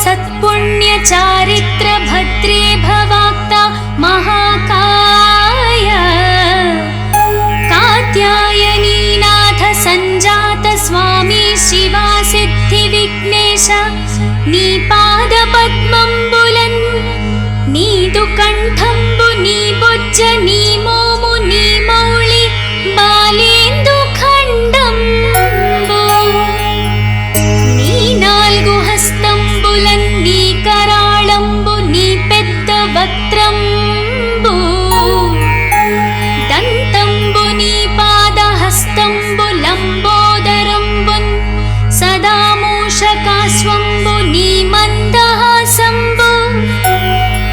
सत्पुण्य चारित्र भद्रे भवाक्ता महाकाय कात्यायनीनाथ संजात स्वामी शिवा सिद्धि विघ्नेश नी पाद पद्मंबुलन् नीदु कंठंबु नी बొజ్జ నీ మోము నీ మౌళి బాలేందు ఖండంబు నీ నాలుగు హస్తంబులన్ నీ కరాళంబు నీ పెద్ద వక్త్రంబు దంతంబు నీ పాద హస్తంబు లంబోదరంబున్ సదా మూషకాశ్వంబు నీ మందహాసంబు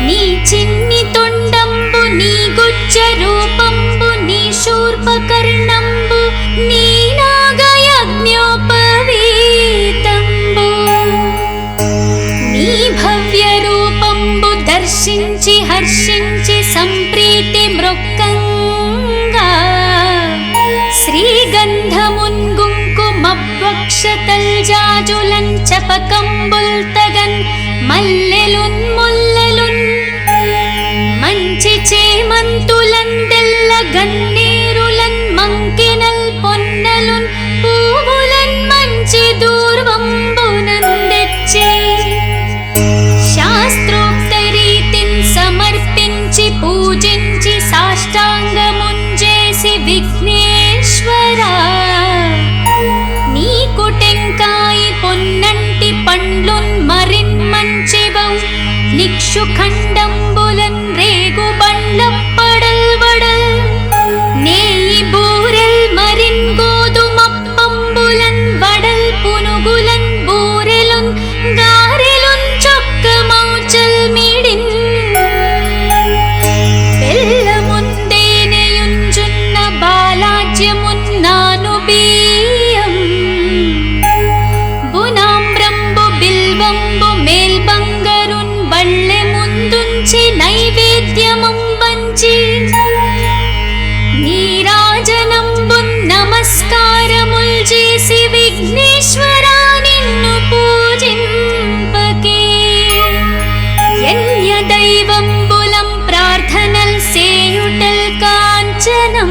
నీ చిన్ని తొండంబు నీ గుజ్జ రూపంబు నీ శూర్పకర్ణంబు నీ నాగయజ్ఞోపవీతంబు నీ భవ్య రూపంబు దర్శించి హర్షించి సంప్రీతి మృక్కంగా శ్రీగంధమున్ కుంకుమవక్షతల్జాజులన్ చపకంబుల్తగన్ మల్లెలున్ ముల్లెలున్ మంచి చేమంతులన్ తెల్ల గన్నేరులన్ మంకినల్ పొన్నలున్ పూవులన్ మంచి దూర్వంబునందెచ్చి శాస్త్రోక్త రీతిన్ సమర్పించి పూజించి సాష్టాంగముంజేసి విఘ్నేశ్వరా నీకు టెంకాయి పొన్నంటి పండ్లున్ మరిన్ మంచివౌ నిక్షు ఖండంబులన్ రేగు బండ్లప్పడల్ వడల్ నేయి బూరెల్ మరిన్ గోధుమప్పంబులన్ వడల్ పునుగులన్ బూరెలున్ గారెలున్ చొక్క మౌచల్ మిడిన్ బెల్లముందేనెయుంజున్న బాలాజ్యమున్నాను బియ్యం బునామ్రంబు బిల్వంబు మేల్బంగరున్ బళ్ళె ముందుంచి నైవేద్యముం వంచి నీరాజనంబున్ నమస్కారముల్ చేసి విఘ్నేశ్వరా నిన్ను పూజింపకే యన్య దైవంబులం ప్రార్థనల్ సేయుటల్ కాంచనం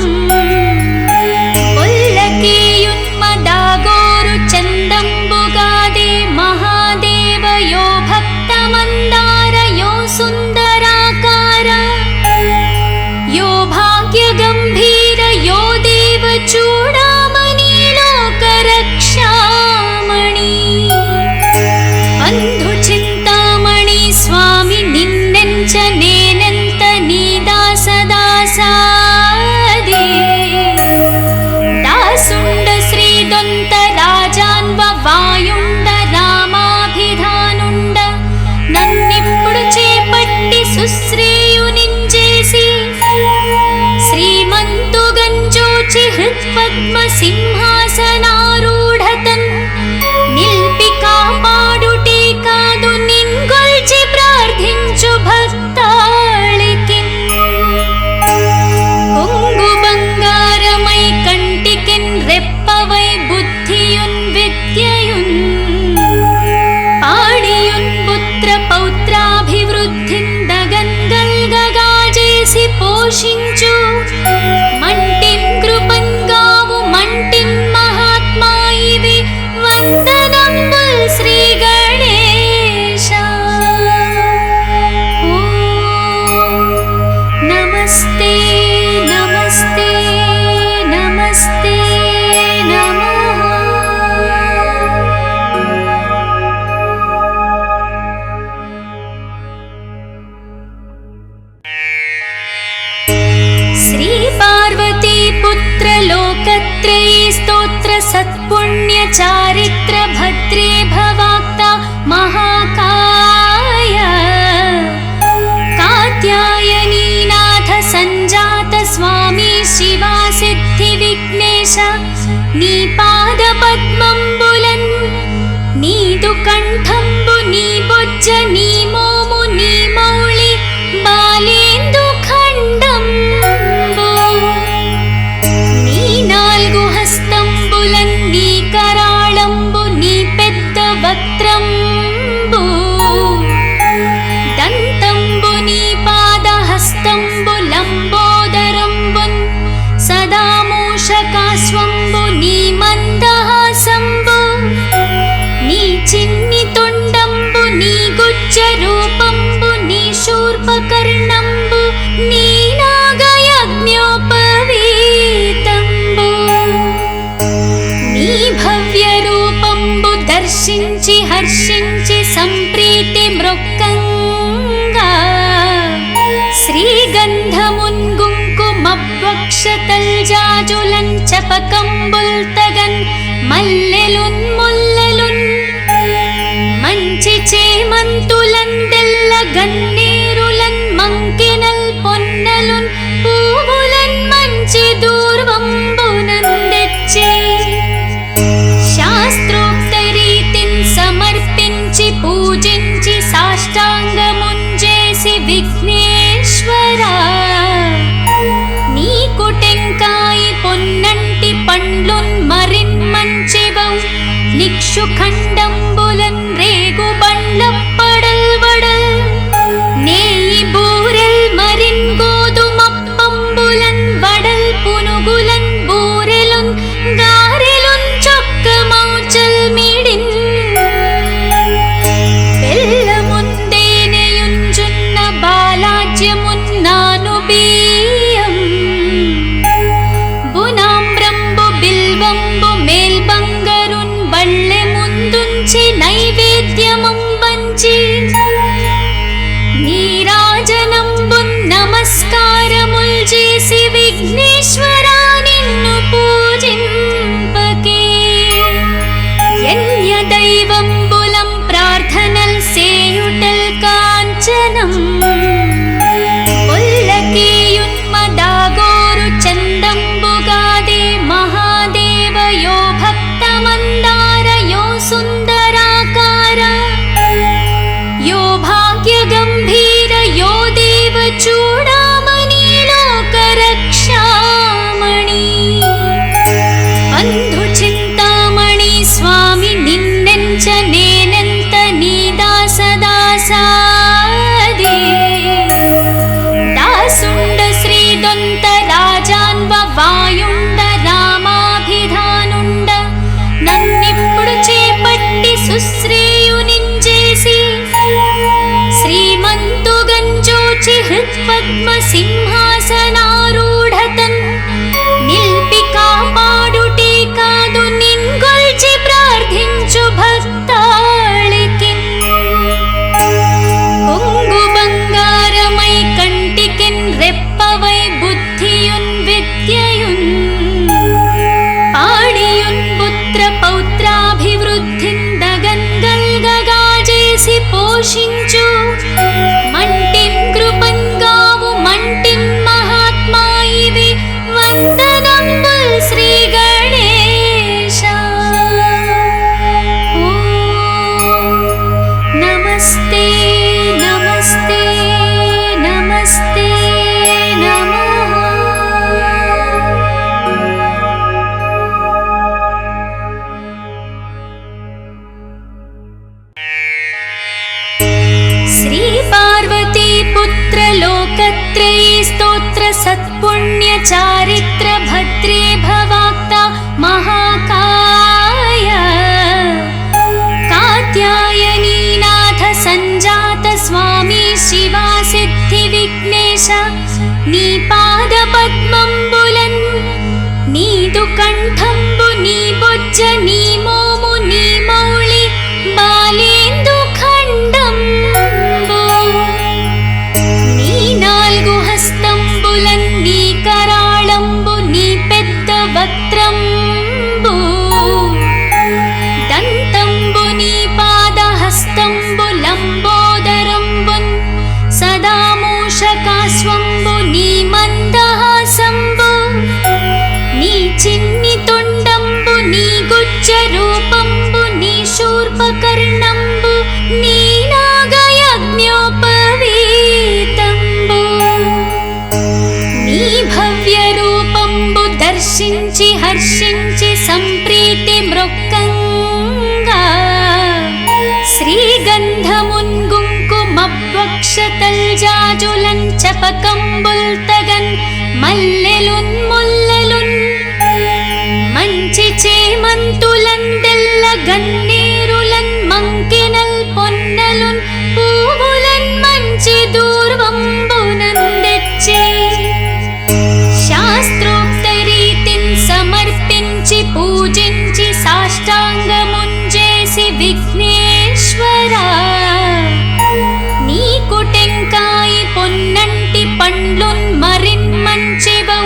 పొల్లకేయున్మదాగోరు చందంబుగాదే మహాదేవయో భక్తమందార యో సుందరాకార యో భాగ్య గంభీర యో దేవ చూడామణి లోకరక్షామణి బంధు చింతామణి స్వామి నిన్నెంచ నేనెంత నీ దాసదాసాదే దాసుండ శ్రీదొంత రాజాన్వ వాయుండ రామాభిధానుండ నన్నిప్పుడు చేపట్టి సుశ్రేయునించేసి శ్రీమంతుగంజోచి హృత్పద్మ సింహాసనారూఢతన్ నిల్పి కాపాడుటే కాదు నిన్గొల్చి ప్రార్థించు భక్తాళికిన్ కొంగు బంగారమై కంటికిన్ రెప్పవై బుద్ధియున్ విద్యయున్ పాడియున్ పుత్ర పౌత్రాభివృద్ధిన్ దగన్గల్గగాజేసి పోషించు మంటిన్ కృపన్ గావు మంటిన్ మహాత్మా ఇవి వందనంబుల్ శ్రీ గణేశ ఓం నమస్తే నమస్తే నమస్తే నమః శ్రీ పార్వతీ పుత్ర లోకత్రయీ స్తోత్ర సత్పుణ్య చారిత్ర భద్రే భవాక్తా మహాకాయ కాత్యాయనీనాథ సంజాత స్వామి శివా సిద్ధి విఘ్నేశ నీ పాద పద్మంబులన్ నీదు కంఠంబు నీ బొజ్జ నీ మోము నీ మౌళి బాలేందు ఖండంబు నీ నాలుగు హస్తంబులన్ నీ కరాళ జాజులన్ చపకంబుల్ తగన్ మల్లెలున్ ముల్లెలున్ మంచి చేమంతులన్ తెల్ల గన్నేరులన్ మంకెనల్ పొన్నలున్ పూవులన్ మంచి దూర్వంబునన్ తెచ్చి శాస్త్రోక్త రీతిన్ సమర్పించి పూజించి సాష్టాంగముంజేసి విఘ్నేశ్వరా నీకు టెంకాయి పొన్నంటి పండ్లున్ మరిన్ మంచివౌ నిక్షు ఖండంబులన్ రేగు బండ్లప్పడల్ వడల్ నేయి బూరెల్ మరిన్ గోధుమప్పంబులన్ వడల్ పునుగులన్ బూరెలున్ గారెలున్ చొక్క మౌచల్ మిడిన్ బెల్లముందేనెయుంజున్న బాలాజ్యమున్నాను బియ్యం బునాంబ్రంబు బిల్వంబు మేల్బంగరున్ బళ్ళె ముందుంచి నైవేద్యమం వంచి నీరాజనంబున్ నమస్కారముల్ చేసి విఘ్నేశ్వరా నిన్ను పూజింపకే యన్య దైవంబులం ప్రార్థనల్ సేయుటల్ కాంచనం పొల్లకేయున్మదాగోరు చందంబుగాదే మహాదేవయో భక్తమందారయో సుందరాకార యో భాగ్యగంభీర యో దేవ చూడామణి లోకరక్షామణి బంధు చింతామణి స్వామి నిన్నెంచ నేనెంత నీ దాసదాసాదే దాసుండ శ్రీదొంత రాజాన్వ వాయుండ రామాభిధానుండ నన్నిప్పుడు చేపట్టి సుశ్రేయునించేసి శ్రీమంతుగంజోచి హృత్పద్మ సింహాసనారూఢతన్ నిల్పి కాపాడుటే కాదు నిన్గొల్చి ప్రార్థించు భక్తాళికిన్ కొంగు బంగారమై కంటికిన్ రెప్పవై బుద్ధియున్ విద్యయున్ పాడియున్ పుత్ర పౌత్రాభివృద్ధిన్ దగన్గల్గగాజేసి పోషించు మంటిన్ కృపన్ గావు మంటిన్ మహాత్మా ఇవి వందనంబుల్ శ్రీ గణేశ ఓం నమస్తే నమస్తే నమస్తే నమః శ్రీ పార్వతీ పుత్ర లోకత్రయీ స్తోత్ర సత్పుణ్య చారిత్ర భద్రే భవాక్త మహాకాయ కాత్యాయనీనాథ సంజాత స్వామి శివా సిద్ధి విఘ్నేశ నీ పాద పద్మంబులన్ నీదు కంఠంబు నీ బొజ్జ నీ మోము నీ మౌళి బాలేందు ఖండంబు నీ నాల్గు హస్తంబులన్ నీ కరాళంబు నీ పెద్ద వక్త్రంబు దంతంబు నీ పాదహస్తంబు లంబోదరంబున్ సదా మూషకాస్వంబు నీ మందహాసంబు నీ చిన్ని తొండంబు నీ గుజ్జ రూపంబు నీ శూర్పకర్ణంబు నీ నాగయజ్ఞోపవీతంబు నీ భవ్య రూపంబు దర్శించి హర్షించి సంప్రీతి మృక్కంగా శ్రీగంధమున్ కుంకుమభక్షతల్ జాజులన్ చపకంబుల్ తగన్ మల్లెలున్ ముల్లెలున్ మంచి చేమంతులన్ తెల్ల గన్నేరులన్ మంకెనల్ పొన్నలున్ పూవులన్ మంచి దూర్వంబునన్ తెచ్చి శాస్త్రోక్త రీతిన్ సమర్పించి పూజించి సాష్టాంగముంజేసి విఘ్నేశ్వరా నీకు టెంకాయి పొన్నంటి పండ్లున్ మరిన్ మంచివౌ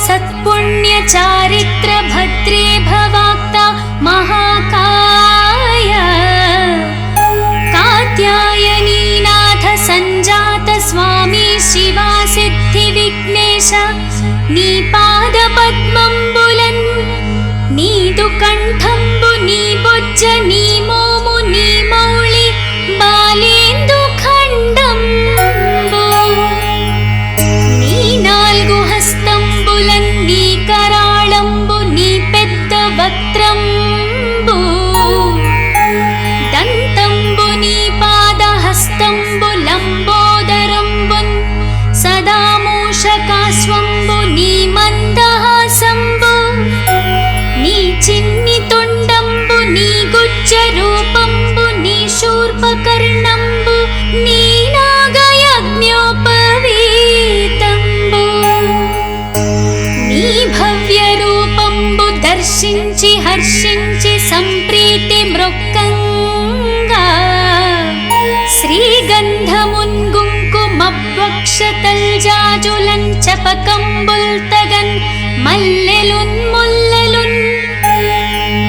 सत्पुण्य चारित्र भद्रे भवाक्ता महाकाय कात्यायनीनाथ संजात स्वामी शिवा सिद्धि विघ्नेश नी पाद पद्मंबुलन् नीदु कंठंबु नी बोज्ज नी मोमु नी मौळि बालेन्दु खंडंबु नी नाल्गु हस्తంబులన్ నీ कराळंबु నీ పెద్ద వక్త్రంబు దంతంబు నీ పాద హస్తంబు లంబోదరంబున్ సదా మూషకాస్వంబు నీ మందహాసంబు నీ చిన్ని తొండంబు నీ గుజ్జ రూపంబు నీ శూర్పకర్ణంబు నీ నాగయజ్ఞోపవీతంబు నీ భవ్య రూపంబు దర్శించి హర్షించి సంప్రీతి మృక్కంగా శ్రీగంధమున్ కుంకుమభక్షతల్జాజులన్ చపకంబుల్తగన్ మల్లెలున్ ముల్లెలున్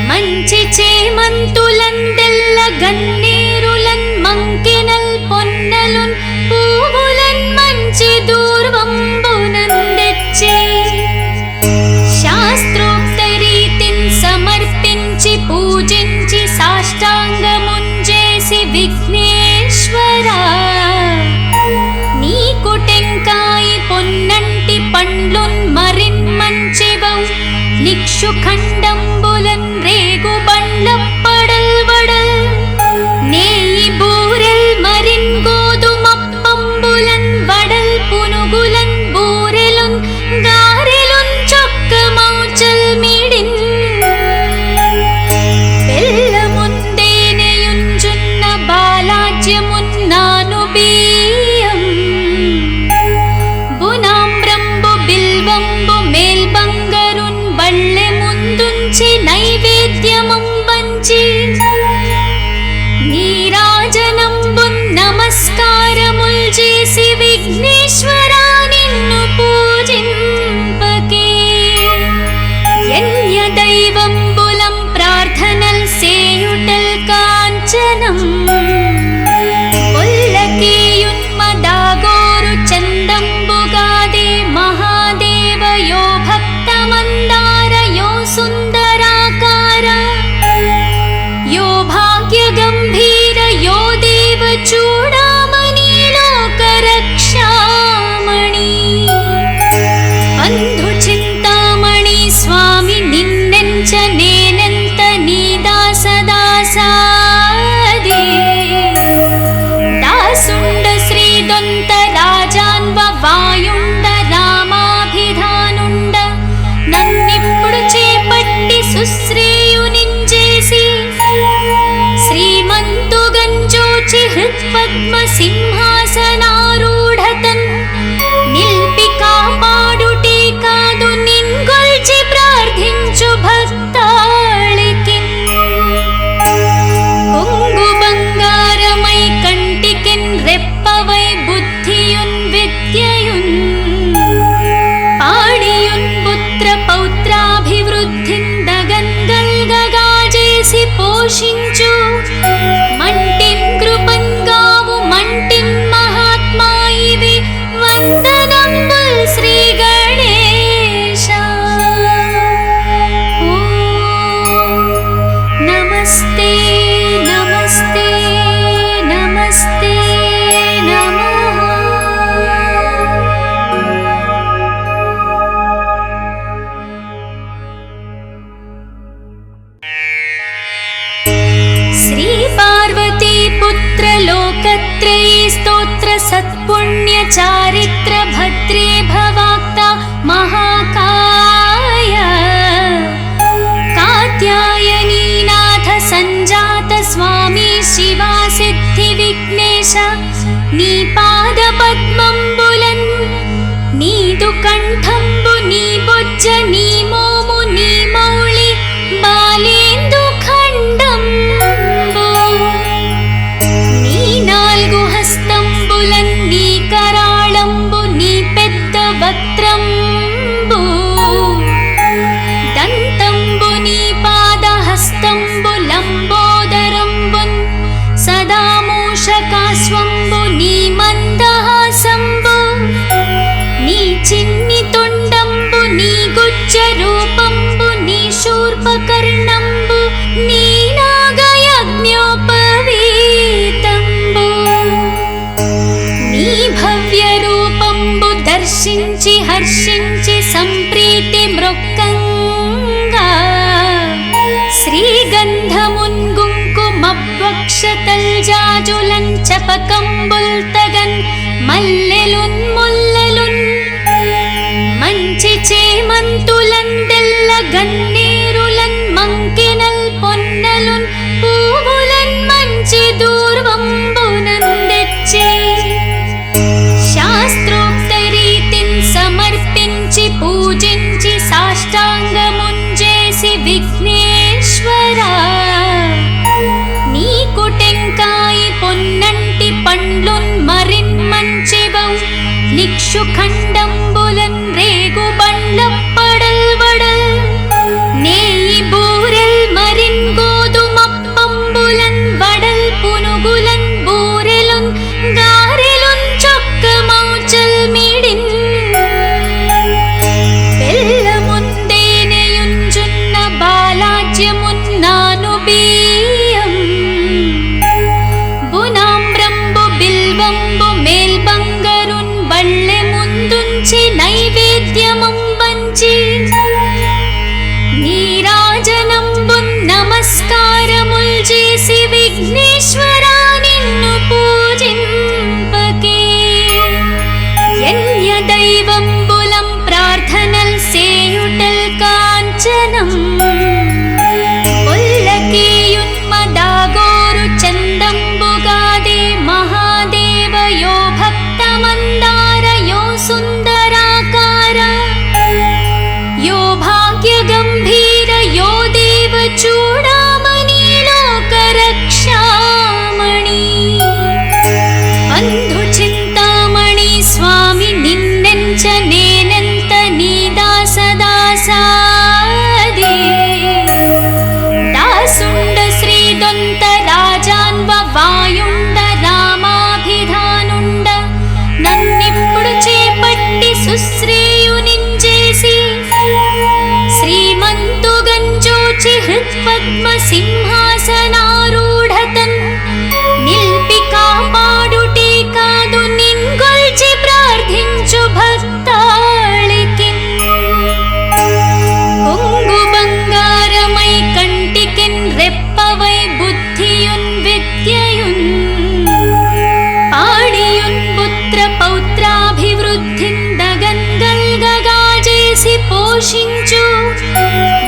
మంచి చేమంతులన్ తెల్ల గన్నేరులన్ మంకెనల్ పొన్నలున్ పూవులన్ మంచి దూర్వంబునందెచ్చి శాస్త్రోక్త రీతిన్ సమర్పించి పూజించి సాష్టాంగముంజేసి విఘ్నేశ్వరా నీకు టెంకాయి పొన్నంటి పండ్లున్ మరిన్ మంచివౌ నిక్షు ఖండంబులన్ రేగు బండ్ల పడల్ వడల్ నేయి బూరెల్ మరిన్ గోధుమప్పంబులన్ వడల్ పునుగులన్ బూరెలున్ గారెలున్ చొక్కమౌచల్ మిడిన్ బెల్లముందేనెయుంజున్న బాలాజ్యమున్నాను బియ్యం బునాంబ్రంబు బిల్వంబు మేల్బంగరున్ బళ్ళె ముందుంచి నైవేద్యముం వంచి నీరాజనంబున్ నమస్కారముల్ చేసి విఘ్నేశ్వరా నిన్ను పూజింపకే యన్య దైవంబులం ప్రార్థనల్ సేయుటల్ కాంచనం ఒల్లకేయున్మదాగోరు చందంబుగాదే మహాదేవయో భక్తమందారయో సుందరాకార యో భాగ్యగంభీర యో దేవ చూడామణి లోకరక్షామణి బంధు చింతామణి స్వామి నిన్నెంచ నేనెంత నీ దాసదాసాది దాసుండ శ్రీదొంత రాజాన్వ వాయుండ రామాభిధానుండ నన్నిప్పుడు చేపట్టి సుశ్రేయునించేసి శ్రీమంతుగంజోచి హృత్పద్మ సింహాసనారూఢతన్ నిల్పి కాపాడుటే కాదు నిన్గొల్చి ప్రార్థించు భక్తాళికిన్ కొంగు బంగారమై కంటికిన్ రెప్పవై బుద్ధియున్ విద్యయున్ పాడియున్ పుత్ర పౌత్రాభివృద్ధిన్ దగన్గల్గగాజేసి పోషించు మంటిన్ కృపన్ గావు మంటిన్ మహాత్మాయివి వందనంబుల్ శ్రీ గణేశ ఓం నమస్తే నమస్తే నమస్తే నమః శ్రీ పార్వతీ పుత్ర లోకత్రయీ స్తోత్ర సత్పుణ్య చారిత్ర భద్రే భవాక్తా మహాకాయ కాత్యాయనీనాథ సంజాత స్వామి శివా సిద్ధి విఘ్నేశ నీ పాద పద్మంబులన్ నీదు కంఠంబు నీ బొజ్జ నీ మోము నీ మౌళి బాలేందు ఖండంబు నీ నాల్గు హస్తంబులన్ నీ कराळంబు నీ పెద్ద వక్త్రంబు శూర్పకర్ణంబు నీ నాగయజ్ఞోపవీతంబు నీ భవ్య రూపంబు దర్శించి హర్షించి సంప్రీతి మృక్కంగా శ్రీగంధమున్ కుంకుమవక్షతల్జాజులన్ చపకంబుల్తగన్ మల్లెలున్ ముల్లలున్ మంచి చేమంతులన్ తెల్ల గన్నేరులన్ మంకెనల్ పొన్నలున్ పూవులన్ మంచి దూర్వంబునందెచ్చే శాస్త్రోక్త రీతిన్ సమర్పించి పూజించి సాష్టాంగముంజేసి విఘ్నేశ్వరా నీకు టెంకాయి పొన్నంటి పండ్లున్ మరిన్ మంచివౌ నిక్షు ఖండంబులన్ రేగు బండ్లప్పడల్ వడల్ నేయి బూరెల్ మరిన్ గోధుమప్పంబులన్ వడల్ పునుగులన్ బూరెలున్ గారెలున్ చొక్కమౌచల్ మిడిన్ బెల్లముందేనెయుంజున్న బాలాజ్యమున్నాను బియ్యం బునామ్రంబు బిల్వంబు మేల్బంగరున్ బళ్ళె ముందుంచి నైవేద్యముం వంచి నీరాజనంబున్ నమస్కారముల్ చేసి విఘ్నేశ్వరా నిన్ను పూజింపకే యన్య దైవంబులం ప్రార్థనల్ సేయుటల్ కాంచనం ఒల్లకేయున్మదాగోరు చందంబుగాదే మహాదేవ యో భక్తమందార యో సుందరాకార యో భాగ్యగంభీర యో దేవ చూడామణి లోకరక్షామణి బంధు చింతామణి స్వామి నిన్నెంచ నేనెంత నీ దాసదాసాదే దాసుండ శ్రీదొంత రాజాన్వ వాయుండ రామాభిధానుండ నన్నిప్పుడు చేపట్టి సుశ్రేయునించేసి శ్రీమంతుగంజోచి హృత్పద్మ సింహాసనారూఢతన్ నిల్పి కాపాడుటే కాదు నిన్గొల్చి ప్రార్థించు భక్తాళికిన్ కొంగు బంగారమై కంటికిన్ రెప్పవై బుద్ధియున్ విద్యయున్ పాడియున్ పుత్ర పౌత్రాభివృద్ధిన్ దగన్గల్గగాజేసి పోషించు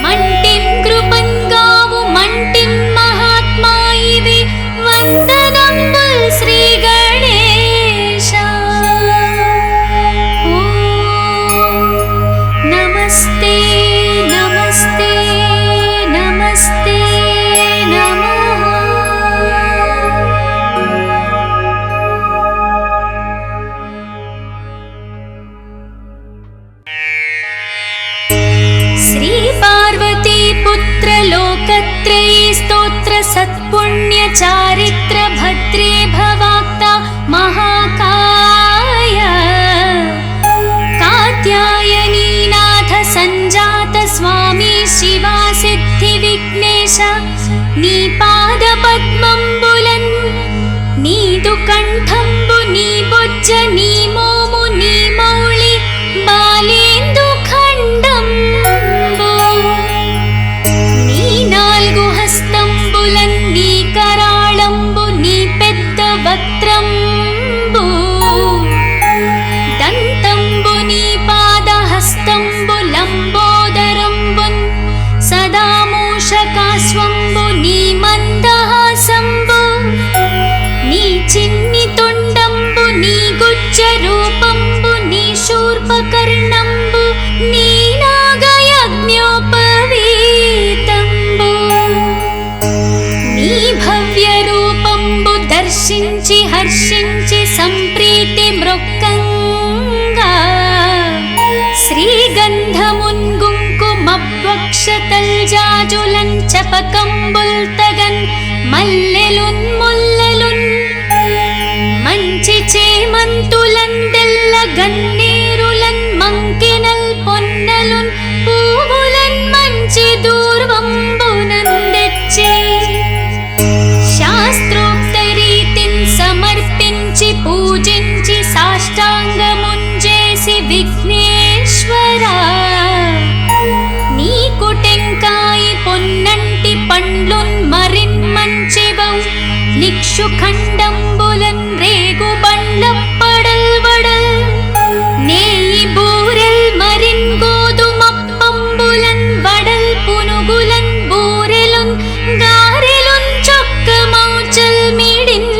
మంటిన్ కృపన్ గావు మంటిన్ మహాత్మాయివి వందనంబుల్ శ్రీ గణేశ నమస్తే నమస్తే నమస్తే నమః శ్రీ పార్వతీ పుత్ర లోకత్రయీ స్తోత్ర సత్పుణ్య చారిత్ర భద్రే భవాక్త మహాకాయ కాత్యాయనీనాథ సంజాత స్వామి శివా సిద్ధి విఘ్నేశ నీ పాద పద్మంబులన్ నీదు కంఠంబు నీ బొజ్జ నీ మోము నీ మౌళి బాలేందు ఖండంబు నీ నాల్గు హస్తంబులన్ నీ కరాళంబు నీ పెద్ద వక్త్రంబు దంతంబు నీ పాదహస్తంబు లంబోదరంబున్ సదా మూషకాస్వంబు నీ మందహాసంబు నీ చిన్ని తొండంబు నీ గుజ్జ రూపంబు నీ శూర్పకర్ణంబు నీ నాగయజ్ఞోపవీతంబు నీ భవ్య రూపంబు దర్శించి హర్షించి సంప్రీతి మృక్కంగా శ్రీగంధమున్ కుంకుమవక్షతల్జాజులన్ చపకంబుల్తగన్ మల్లెలున్ ముల్లలున్ మంచి చేమంతులన్ తెల్ల గన్నేరులన్ మంకెనల్ పొన్నలున్ పూవులన్ మంచి దూర్వం నిక్షుఖండంబులన్ రేగు బండ్లప్పడల్ వడల్ నేయి బూరెల్ మరిన్ గోధుమప్పంబులన్ వడల్ పునుగులన్ బూరెలున్ గారెలున్ చొక్క మౌచల్ మిడిన్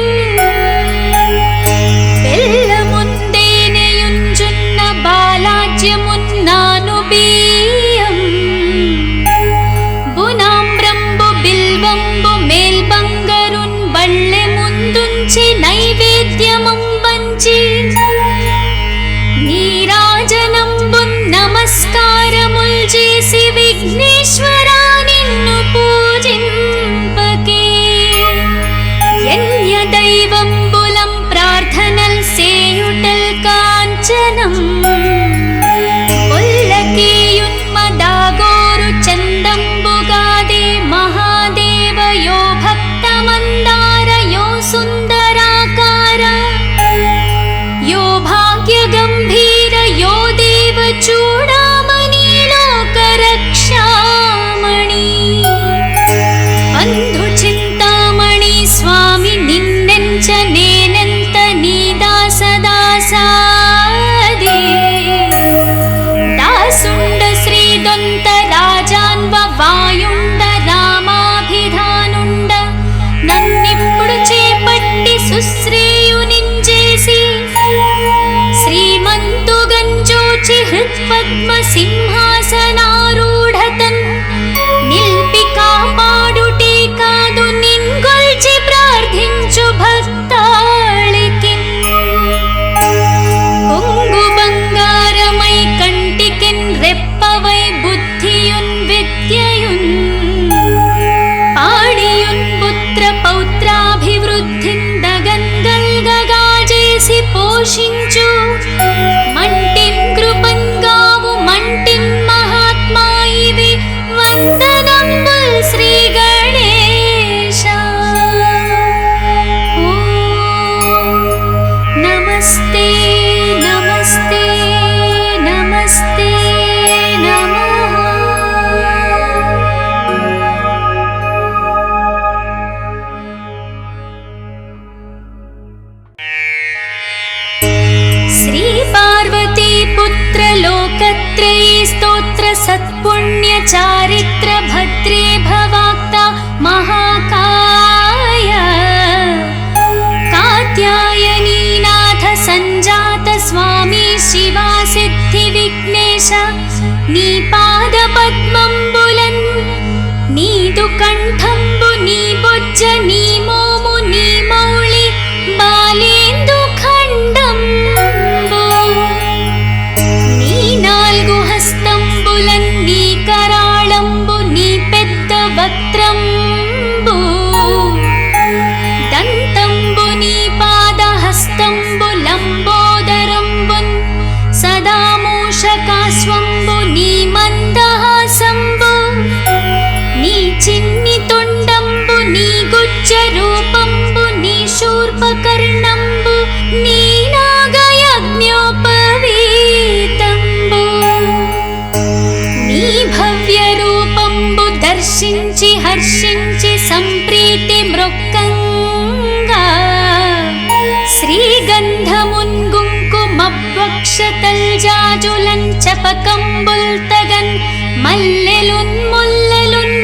బెల్లముందేనెయుంజున్న బాలాజ్యమున్నాను బియ్యం బునామ్రంబు బిల్వంబు మేల్బంగరున్ బళ్ళె ముందుంచి నైవేద్యమం వంచి నీరాజనంబున్ నమస్కారముల్ చేసి విఘ్నేశ్వరా నిన్ను పూజింపకే యన్య దైవంబులం ప్రార్థనల్ సేయుటల్ కాంచనం కొల్లకేయున్మదాగోరు చందంబుగాదే మహాదేవ యో భక్తమందార యో సుందరాకార యో భాగ్యగంభీర యో దేవ చూడామణి లోకరక్షామణి బంధు చింతామణి స్వామి నిన్నెంచ నేనెంత నీ దాసదాసాదే దాసుండ శ్రీదొంత రాజాన్వ వాయుండ రామాభిధానుండ నన్నిప్పుడు చేపట్టి సుశ్రేయునించేసి శ్రీమంతుగంజోచి హృత్పద్మ సింహాసనారూఢతన్ నిల్పి కాపాడుటే కాదు నిన్గొల్చి ప్రార్థించు భక్తాళికిన్ కొంగు బంగారమై కంటికిన్ రెప్పవై బుద్ధియున్ విద్యయున్ పాడియున్ పుత్ర పౌత్రాభివృద్ధిన్ దగన్గల్గగాజేసి పోషించు మంటిన్ కృపన్ గావు మంటిన్ మహాత్మా ఇవి వందనంబుల్ శ్రీ గణేశ ఓం నమస్తే నమస్తే నమస్తే నమః శ్రీ పార్వతీ పుత్ర లోకత్రయీ స్తోత్ర సత్పుణ్య చారిత్ర భద్రే భవాక్త మహాకాయ కాత్యాయనీనాథ సంజాత స్వామి శివా సిద్ధి విఘ్నేశ నీ పాద పద్మంబులన్ నీదు కంఠంబు నీ బొజ్జ నీ మోము నీ మౌళి బాలేందు ఖండంబు నీ నాల్గు హస్తంబులన్ నీ కరాళంబు నీ పెద్ద వక్త్రంబు దంతంబు నీ పాదహస్తంబు లంబోదరంబున్ సదా మూషకాస్వంబు నీ మందహాసంబు నీ చిన్ని తొండంబు నీ గుజ్జ రూపంబు నీ శూర్పకర్ణంబు నీ నాగయజ్ఞోపవీతంబు నీ భవ్య రూపంబు దర్శించి హర్షించి సంప్రీతి మృక్కంగా శ్రీగంధమున్ గుంకుమభ్వక్షతల్ జాజులన్ చపకంబుల్ తగన్ మల్లెలున్ ముల్లెలున్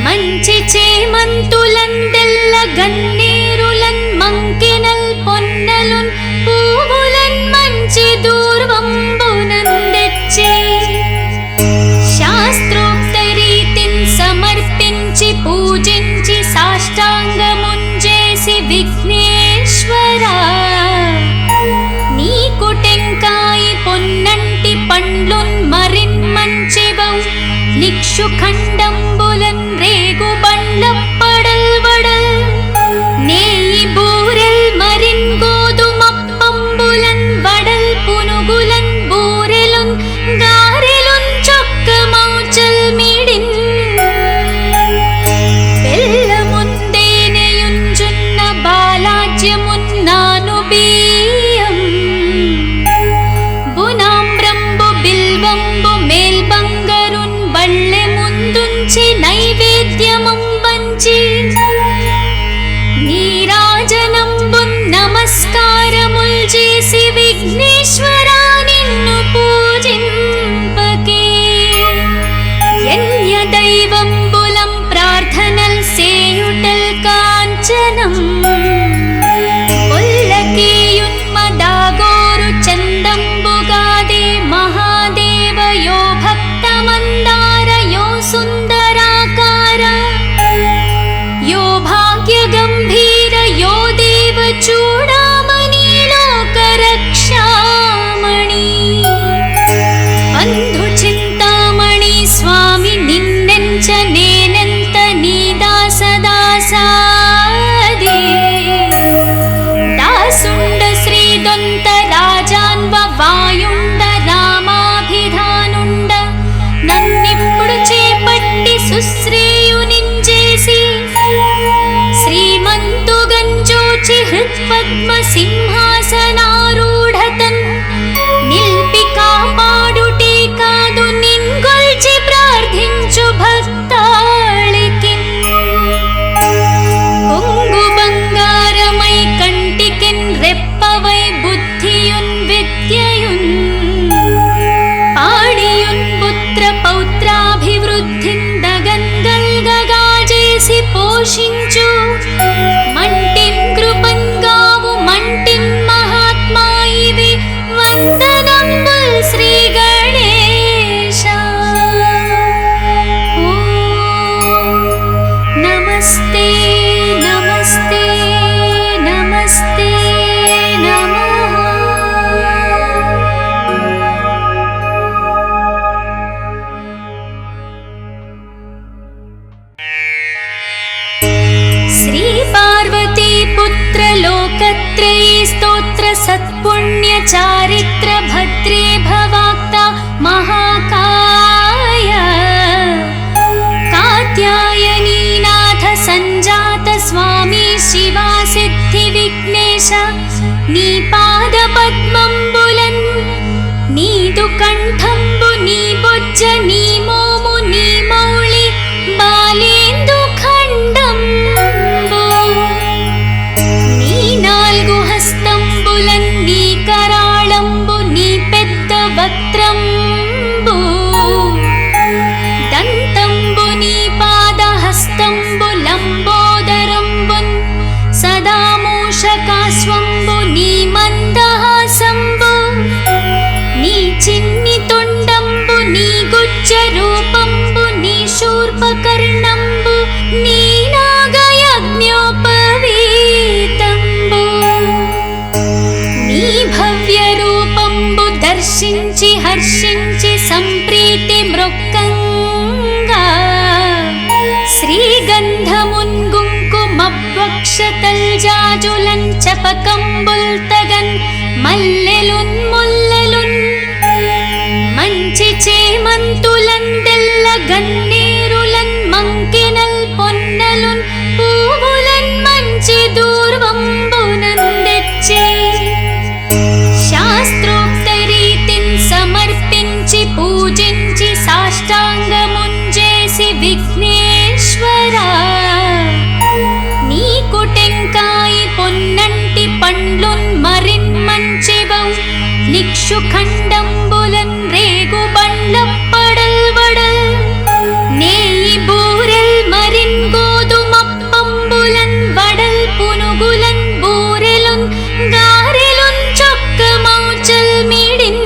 మంచి చేమంతులన్ తెల్ల గన్నేరులన్ మంకెనల్ పొన్నలున్ పూవులన్ మంచి దూర్వంబునందెచ్చి శాస్త్రోక్త రీతిన్ సమర్పించి పూజించి సాష్టాంగముంజేసి విఘ్నేశ్వరా నీకు టెంకాయి పొన్నంటి పండ్లున్ మరిన్ మంచివౌ నిక్షుఖండంబులన్ రేగు బండ్లప్పడల్ వడల్ నేయి బూరెల్ మరిన్ గోధుమప్పంబులన్ వడల్ పునుగులన్ బూరెలున్ గారెలున్ చొక్క మౌచల్ మిడిన్ బెల్లముందేనెయుంజున్న బాలాజ్యమున్నాను బియ్యం బునామ్రంబు బిల్వంబు మేల్బంగరున్ బళ్ళె ముందుంచి నైవేద్యమం దైవంబులం ప్రార్థనల్ సేయుటల్ కాంచనం ఒల్లకేయున్మదాగోరు చందంబుగాదే మహాదేవయో భక్తమందారయో సుందరాకార యో భాగ్యగంభీర యో దేవ చూడామణి లోకరక్షామణి బంధు చింతామణి స్వామి నిన్నెంచ నేనెంత నీ దాసదాసాదే దాసుండ శ్రీదొంత రాజాన్వ వాయుండ రామాభిధానుండ నన్నిప్పుడు చేపట్టి సుశ్రేయునించేసి శ్రీమంతుగంజోచి హృత్పద్మ సింహాసనారూఢతన్ నిల్పి కాపాడుటే కాదు నిన్గొల్చి ప్రార్థించు భక్తాళికి కొంగు బంగారమై కంటికిన్ రెప్పవై బుద్ధియున్ విద్యయున్ పాడియున్ పుత్ర పౌత్రాభివృద్ధిన్ దగన్గల్గగాజేసి పోషించు మంటిన్ కృపన్ గావు మంటిన్ మహాత్మా ఇవి వందనంబుల్ శ్రీ గణేశ ఓం నమస్తే నమస్తే నమస్తే నమః శ్రీ పార్వతీ పుత్ర లోకత్రయీ స్తోత్ర సత్పుణ్య చారిత్ర భద్రే భవాక్త మహాకాయ కాత్యాయనీనాథ సంజాత స్వామి శివా సిద్ధి విఘ్నేశ నీ పాద పద్మంబులన్ నీదు కంఠంబు నీ బొజ్జ నీ మోము నీ మౌళి బాలేందు ఖండంబు నీ నాల్గు హస్తంబులన్ నీ కరాళంబు నీ పెద్ద వక్త్రంబు దంతంబు నీ పాదహస్తంబు లంబోదరంబున్ సదా మూషకాస్వంబు నీ మందహాసంబు నీ చిన్ని తొండంబు నీ గుజ్జ రూపంబు నీ శూర్పకర్ణంబు నీ నాగయజ్ఞోపవీతంబు నీ భవ్య రూపంబు దర్శించి హర్షించి సంప్రీతి మృక్కంగా శ్రీగంధమున్ కుంకుమవక్షతల్ జాజులన్ చపకంబుల్ తగన్ మల్లెలున్ ముల్లెలున్ మంచి చేమంతులన్ తెల్ల గన్నేరులన్ మంకెనల్ పొన్నలున్ పూవులన్ మంచి దూర్వంబునందెచ్చి శాస్త్రోక్త రీతిన్ సమర్పించి పూజించి సాష్టాంగముంజేసి విఘ్నేశ్వరా నీకు టెంకాయి పొన్నంటి పండ్లున్ మరిన్ మంచివౌ నిక్షు ఖండంబులన్ రేగు బండ్లప్పడల్ వడల్ నేయి బూరెల్ మరిన్ గోధుమప్పంబులన్ వడల్ పునుగులన్ బూరెలున్ గారెలున్ చొక్క మౌచల్ మిడిన్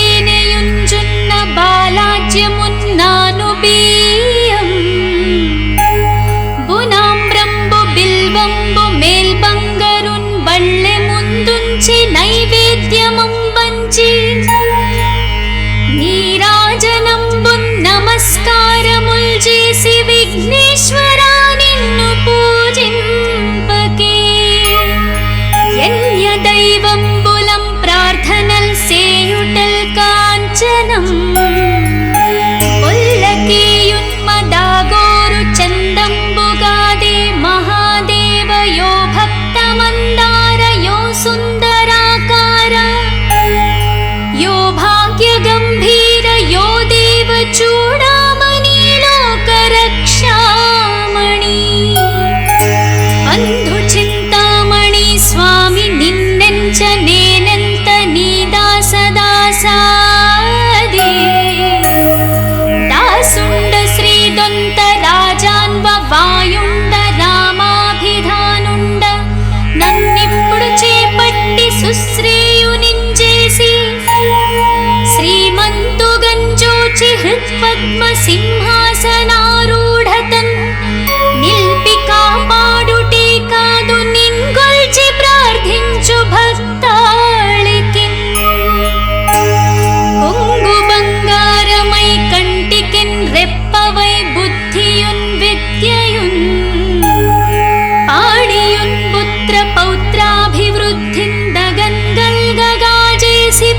బెల్లముందేనెయుంజున్న బాలాజ్యమున్నాను బియ్యం బునామ్రంబు బిల్వంబు మేల్బంగరున్ బళ్ళె ముందుంచి నైవేద్యమం వంచి నీరాజనంబున్ నమస్కారముల్ చేసి విఘ్నేశ్వరా నిన్ను పూజింపకే యన్య దైవంబులం ప్రార్థనల్ సేయుటల్ కాంచనం ఒల్లకేయున్మదాగోరు చందంబుగాదే మహాదేవయో భక్తమందారయో సుందరాకార యో భాగ్యగంభీర యో దేవ చూడామణి పద్మ సింహాసనారూఢతన్ నిల్పి కాపాడుటే కాదు నిన్గొల్చి ప్రార్థించు భక్తాళికి కొంగు బంగారమై కంటికిన్ రెప్పవై బుద్ధియున్ విద్యయున్ పాడియున్ పుత్ర పౌత్రాభివృద్ధిన్ దగన్గల్గగాజేసి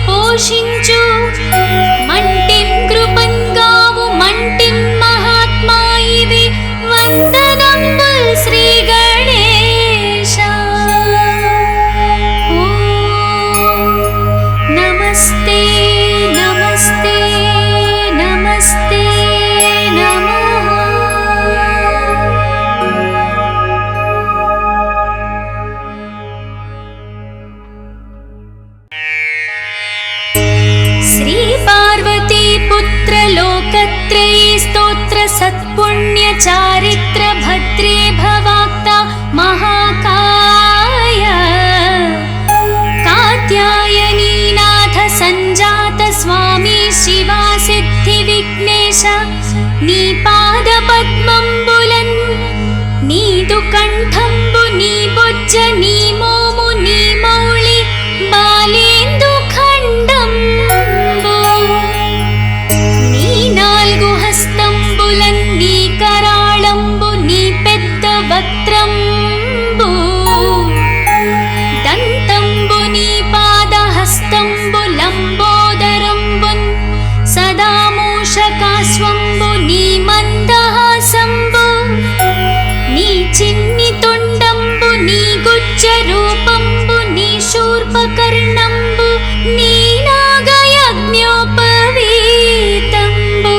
పోషించు మంటిన్ కృపన్ గావు మంటిన్ మహాత్మా ఇవి వందనంబుల్ శ్రీ గణేశ. నమస్తే నమస్తే నమస్తే నమః. శ్రీ పార్వతీ పుత్ర లోకత్రయీ స్తోత్ర సత్పుణ్య చారిత్ర భద్రే భవాక్త మహాకాయ కాత్యాయనీనాథ సంజాత స్వామి శివా సిద్ధి విఘ్నేశ నీ పాద పద్మంబులన్ నీదు కంఠంబు నీ బొజ్జ నీ మోము నీ మౌళి బాలేందు ఖండంబు నీ నాల్గు హస్తంబులన్ నీ కరాళంబు నీ పెద్ద వక్త్రంబు దంతంబు నీ పాద హస్తంబు లంబోదరంబున్ సదా మూషకాస్వంబు నీ మందహాసంబు నీ చిన్ని తొండంబు నీ గుజ్జ రూపంబు నీ శూర్పకర్ణంబు నీ నాగయజ్ఞోపవీతంబు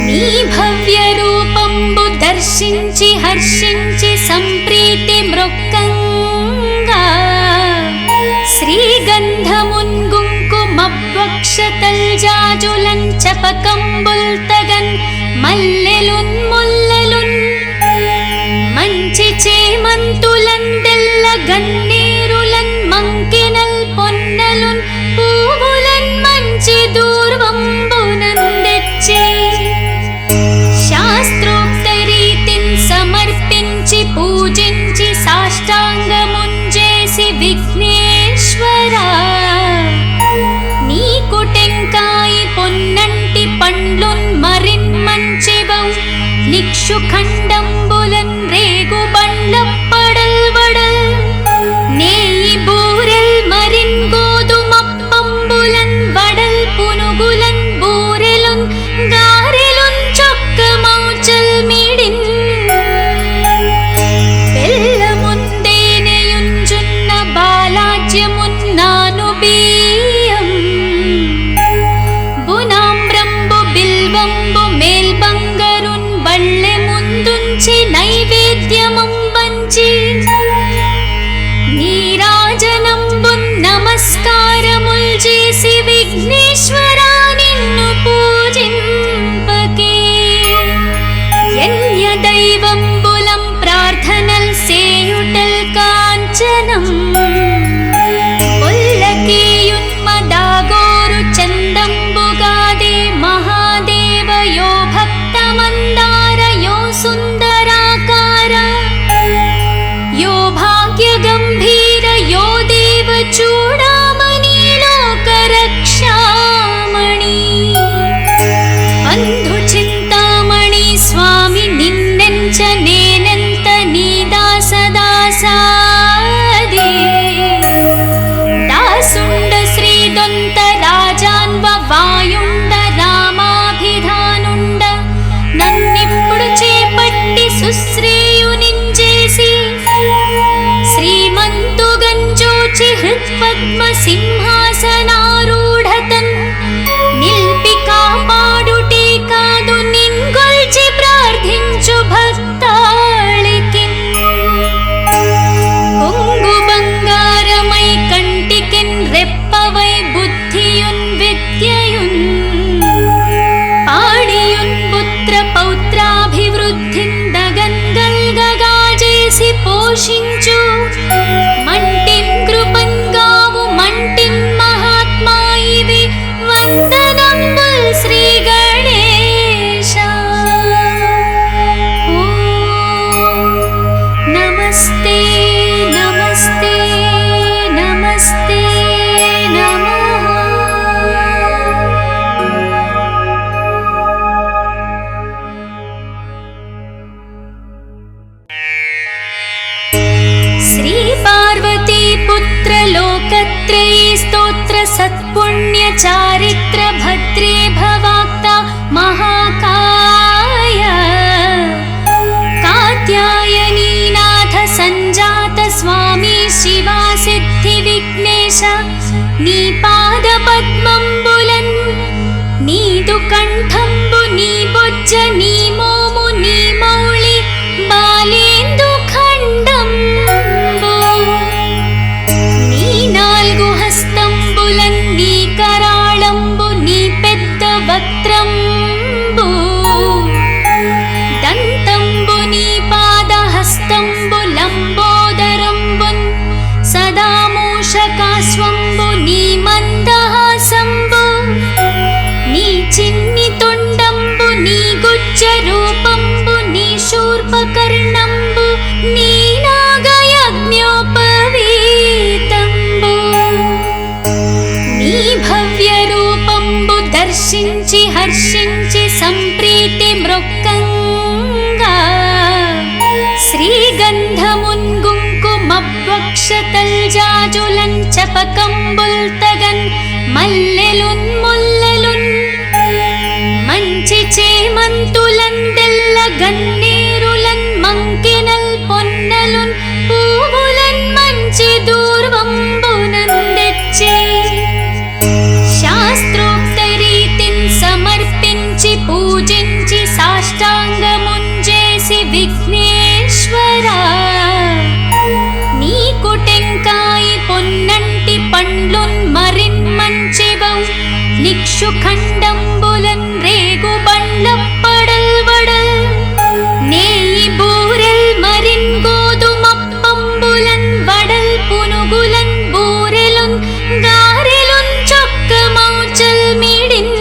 నీ భవ్య రూపంబు దర్శించి హర్షించి సంప్రీతి మృక్కంగా శ్రీగంధమున్ గుంకుమభ్వక్షతల్జాజులన్ చపకంబుల్తగన్ మల్లెలున్ ముల్లెలున్ మంచి చేమంతులన్ తెల్ల గన్నేరులన్ మంకెనల్ పొన్నలున్ పూవులన్ మంచి దూర్వంబునందెచ్చి శాస్త్రోక్త రీతిన్ సమర్పించి పూజించి సాష్టాంగముంజేసి విఘ్నేశ్వరా నీకు టెంకాయి పొన్నంటి పండ్లున్ మరిన్ మంచివౌ నిక్షు ఖండంబులన్ రేగు బండ్లప్పడల్ వడల్ నేయి బూరెల్ మరిన్ గోధుమప్పంబులన్ వడల్ పునుగులన్ బూరెలున్ గారెలున్ చొక్కమౌచల్ మిడిన్ బెల్లముందేనెయుంజున్న బాలాజ్యమున్నాను బియ్యం బునామ్రంబు బిల్వంబు మేల్బంగరున్ బళ్ళె ముందుంచి నైవేద్యమం వంచి నీరాజనంబున్ నమస్కారముల్ చేసి విఘ్నేశ్వరా నిన్ను పూజింపకే యన్య దైవంబులం ప్రార్థనల్ సేయుటల్ కాంచనం ఒల్లకేయున్మదాగోరు చందంబుగాదే మహాదేవయో భక్తమందారయో సుందరాకార యో భాగ్యగంభీర యో దేవ చూడామణి లోకరక్షామణి బంధు చింతామణి స్వామి నిన్నెంచ నేనెంత నీ దాసదాసాది దాసుండ శ్రీదొంత రాజాన్వ వాయుండ రామాభిధానుండ నన్నిప్పుడు చేపట్టి సుశ్రేయునించేసి శ్రీమంతు గంజోచి హృత్పద్మ సింహాసనారూఢతన్ నిల్పి కాపాడుటే కాదు నిన్గొల్చి ప్రార్థించు భక్తాళికి కొంగు బంగారమై కంటికిన్ రెప్పవై బుద్ధియున్ విద్యయున్ పాడియున్ పుత్ర పౌత్రాభివృద్ధిన్ దగన్గల్గగాజేసి పోషించు మంటిన్ కృపన్ గావు మంటిన్ దర్శించి హర్షించి సంప్రీతి మృక్కంగా శ్రీగంధమున్ కుంకుమభక్షతల్జాజులన్ చపకంబుల్తగన్ మల్లెలున్ ముల్లలున్ మంచి చేమంతులన్ తెల్ల గన్నేరులన్ మంకెనల్ పొన్నలున్ పూవులన్ మంచి దూర్వంబునందెచ్చే శాస్త్రోక్త రీతిన్ సమర్పించి పూజించి సాష్టాంగముంజేసి విఘ్నేశ్వరా నీకు టెంకాయి పొన్నంటి పండ్లున్ మరిన్ మంచివౌ నిక్షు ఖండంబులన్ రేగు బండ్లప్పడల్ వడల్ నేయి బూరెల్ మరిన్ గోధుమప్పంబులన్ వడల్ పునుగులన్ బూరెలున్ గారెలున్ చొక్కమౌచల్ మిడిన్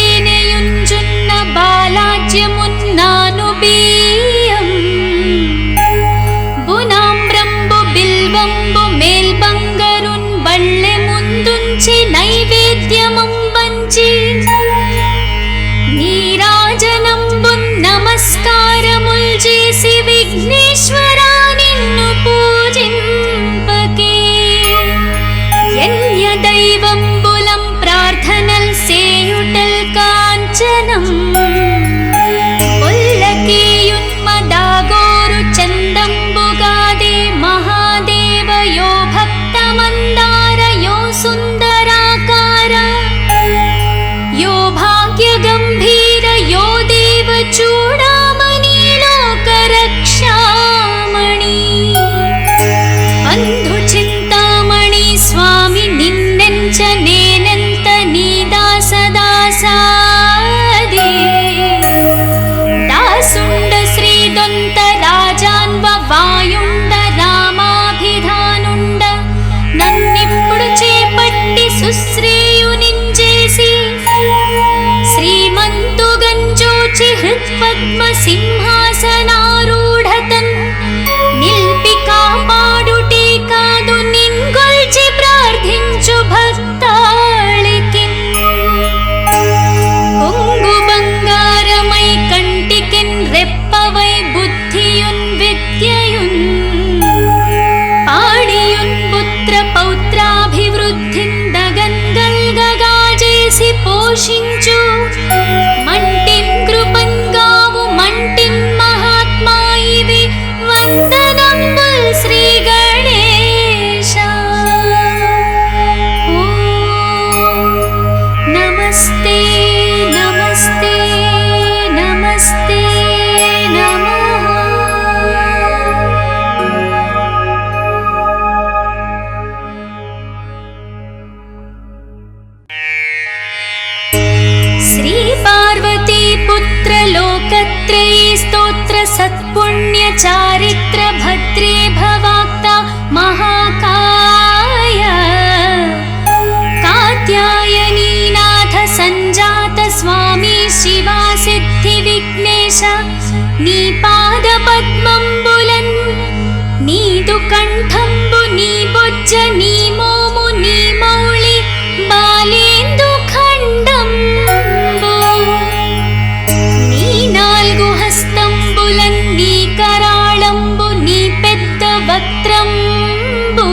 బెల్లముందేనెయుంజున్న బాలాజ్యమున్నాను బియ్యం బునామ్రంబు బిల్వంబు మేల్బంగరున్ బళ్ళె ముందుంచి నైవేద్యమం వంచి నీరాజనంబున్ నమస్కారముల్ చేసి విఘ్నేశ్వరా నిన్ను పూజింపకే యన్య దైవంబులం ప్రార్థనల్ సేయుటల్ కాంచనం ఒల్లకేయున్మదాగోరు చందంబుగాదే మహాదేవ యో భక్తమందార యో సుందరాకార యో భాగ్యగంభీర యో దేవ చూడామణి లోకరక్షామణి బంధు చింతామణి స్వామి నిన్నెంచ నేనెంత నీ దాసదాసాదే దాసుండ శ్రీదొంత రాజాన్వ వాయుండ రామాభిధానుండ నన్నిప్పుడు చేపట్టి సుశ్రేయునించేసి శ్రీమంతుగంజోచి హృత్పద్మ సింహాసనారూఢతన్ నిల్పి కాపాడుటే కాదు నిన్గొల్చి ప్రార్థించు భక్తాళికిన్ కొంగు బంగారమై కంటికిన్ రెప్పవై బుద్ధియున్ విద్యయున్ పాడియున్ పుత్ర పౌత్రాభివృద్ధిన్ దగన్గల్గగాజేసి పోషించు మంటిన్ కృపన్ గావు మంటిన్ మహాత్మాయివి వందనంబుల్ శ్రీ గణేశ నమస్తే నమస్తే నమస్తే నమః శ్రీ పార్వతీ పుత్ర లోకత్రయీ స్తోత్ర సత్పుణ్య చారిత్ర భద్రే భవాక్త మహాకాయ కాత్యాయనీనాథ సంజాత స్వామి శివా సిద్ధి విఘ్నేశ నీ పాద పద్మంబులన్ నీదు కంఠంబు నీ బొజ్జ నీ మోము నీ మౌళి బాలేందు ఖండంబు నీ నాల్గు హస్తంబులన్ నీ కరాళంబు నీ పెద్ద వక్త్రంబు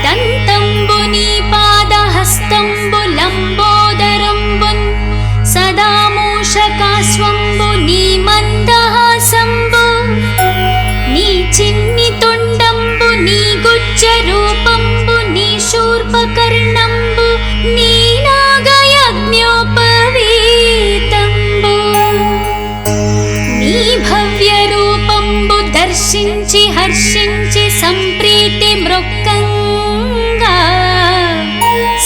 దంతంబు నీ పాదహస్తంబు లంబోదరంబున్ సదా మూషకాస్వంబు నీ మందహాసంబు నీ చిన్ని తొండంబు నీ గుజ్జ రూపంబు నీ శూర్పకర్ణంబు నీ నాగయజ్ఞోపవీతంబు నీ భవ్య రూపంబు దర్శించి హర్షించి సంప్రీతి మృక్కంగా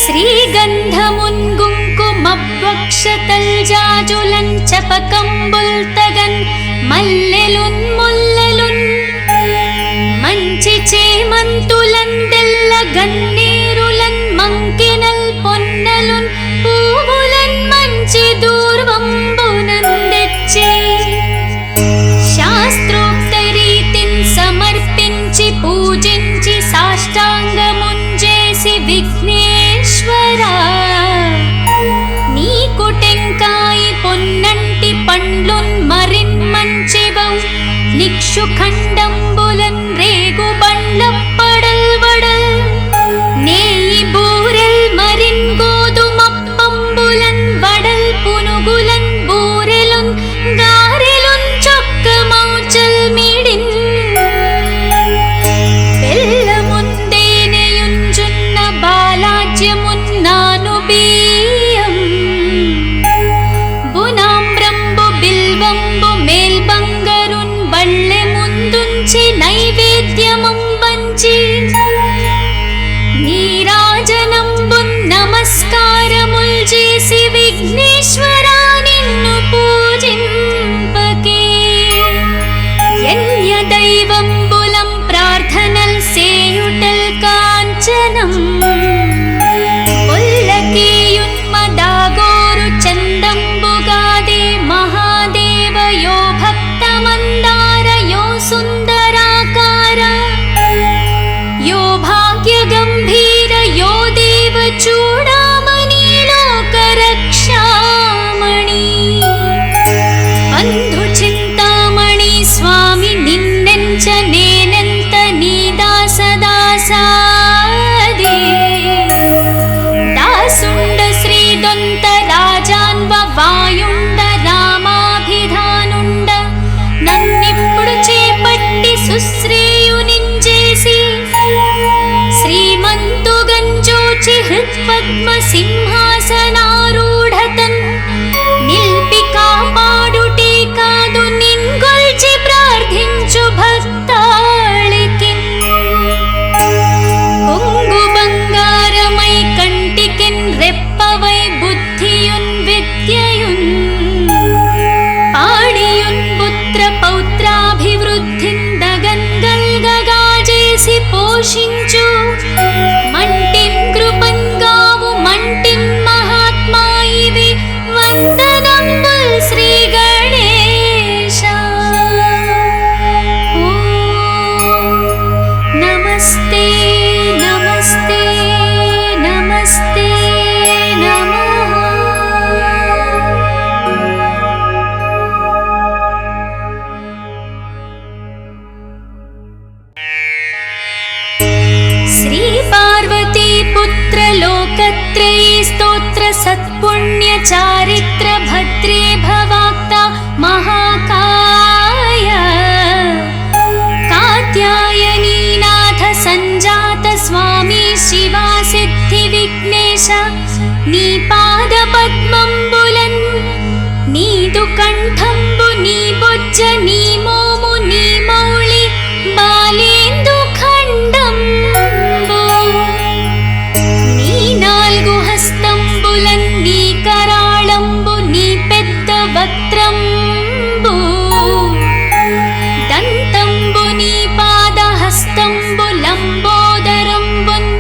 శ్రీగంధమున్ కుంకుమభక్షతల్జాజులన్ చపకంబుల్తగన్ మల్లెలున్ ముల్లలున్ మంచి చేమంతులన్ తెల్ల గన్నేరులన్ మంకెనల్ పొన్నలున్ పూవులన్ మంచి దూర్వంబునందెచ్చే శాస్త్రోక్త రీతిన్ సమర్పించి పూజించి సాష్టాంగముంజేసి విఘ్నే ఖండంబులన్ రేగు బండ్లప్పడల్ వడల్ నేయి బూరెల్ మరిన్ గోధుమప్పంబులన్ వడల్ పునుగులన్ బూరెలున్ గారెలున్ చొక్క మౌచల్ మిడిన్ బెల్లముందేనెయుంజున్న బాలాజ్యమున్నాను బియ్యం బునామ్రంబు బిల్వంబు మేల్బంగరున్ బళ్ళె ముందుంచి నైవేద్యముం వంచి నీరాజనంబున్ నమస్కారముల్ చేసి విఘ్నేశ్వరా నిన్ను పూజింపకే యన్య దైవంబులం ప్రార్థనల్ సేయుటల్ కాంచనం కొల్లకేయున్మదాగోరు చందంబుగాదే మహాదేవ యో భక్తమందార యో సుందరాకార యో భాగ్య గంభీర యో దేవ చూడామణి లోకరక్షామణి బంధు చింతామణి స్వామి నిన్నెంచ నేనెంత నీ దాసదాసాదే దాసుండ శ్రీదొంత రాజాన్వ వాయుండ రామాభిధానుండ నన్నిప్పుడు చేపట్టి సుశ్రేయునించేసి శ్రీమంతుగంజోచి హృత్పద్మ సింహాసనారూఢతన్ నిల్పి కాపాడుటే కాదు నిన్గొల్చి ప్రార్థించు భక్తాళికిన్ కొంగు బంగారమై కంటికిన్ రెప్పవై బుద్ధియున్ విద్యయున్ పాడియున్ పుత్ర పౌత్రాభివృద్ధిన్ దగన్గల్గగాజేసి పోషించు మంటిన్ కృపన్ గావు మంటిన్ మహాత్మా ఇవి వందనంబుల్ శ్రీ గణేశ ఓం నమస్తే నమస్తే నమస్తే నమః శ్రీ పార్వతీ పుత్ర లోకత్రయీ స్తోత్ర సత్పుణ్య చారిత్ర భద్రే భవాక్త మహాకాయ కాత్యాయనీనాథ సంజాత స్వామి శివా సిద్ధి విఘ్నేశ నీ పాద పద్మంబులన్ నీదు కంఠంబు నీ బొజ్జ నీ మోము నీ మౌళి బాలేందు ఖండంబు నీ నాల్గు హస్తంబులన్ నీ కరాళంబు నీ పెద్ద వక్త్రంబు దంతంబు నీ పాదహస్తంబు లంబోదరంబున్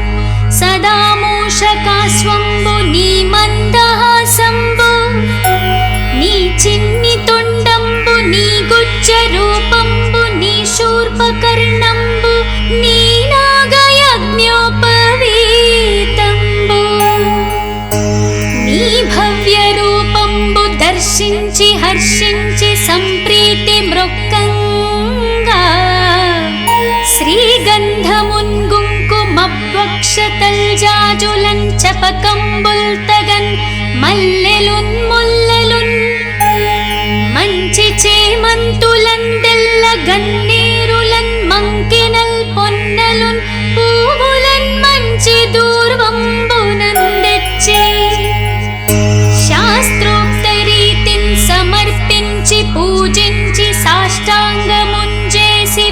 సదా మూషకాస్వంబు నీ మందహాసంబు నీ చిన్ని తొండంబు నీ గుజ్జ రూపంబు నీ శూర్పకర్ణంబు నీ నాగయజ్ఞోపవీతంబు నీ భవ్య రూపంబు దర్శించి హర్షించి సంప్రీతి మృక్కంగా శ్రీగంధమున్ గుంకుమభ్వక్షతల్ జాజులన్ చపకంబుల్ తగన్ మల్లెలున్ ముల్లెలున్ మంచి చేమంతులన్ తెల్ల గన్నేరులన్ మంకెనల్ పొన్నలున్ పూవులన్ మంచి దూర్వంబునందెచ్చి శాస్త్రోక్త రీతిన్ సమర్పించి పూజించి సాష్టాంగముంజేసి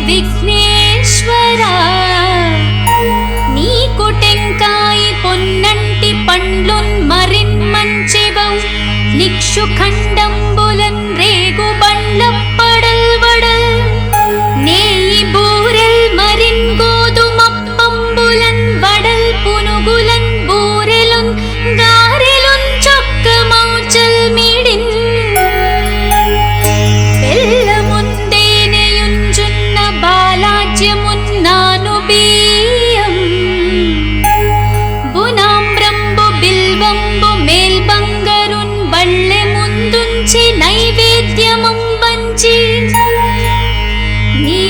విఘ్నేశ్వరా నీకు టెంకాయి పొన్నంటి పండ్లున్ మరిన్ మంచివౌ నిక్షు ఖండంబులన్ రేగు బండ్లప్పడల్ వడల్ నేయి బూరెల్ మరిన్ గోధుమప్పంబులన్ వడల్ పునుగులన్ బూరెలున్ గారెలున్ చొక్క మౌచల్ మిడిన్ బెల్లముందేనెయుంజున్న బాలాజ్యమున్నాను బియ్యం బునామ్రంబు బిల్వంబు మేల్బంగరున్ బళ్ళె ముందుంచి నైవేద్యముం వంచి నీ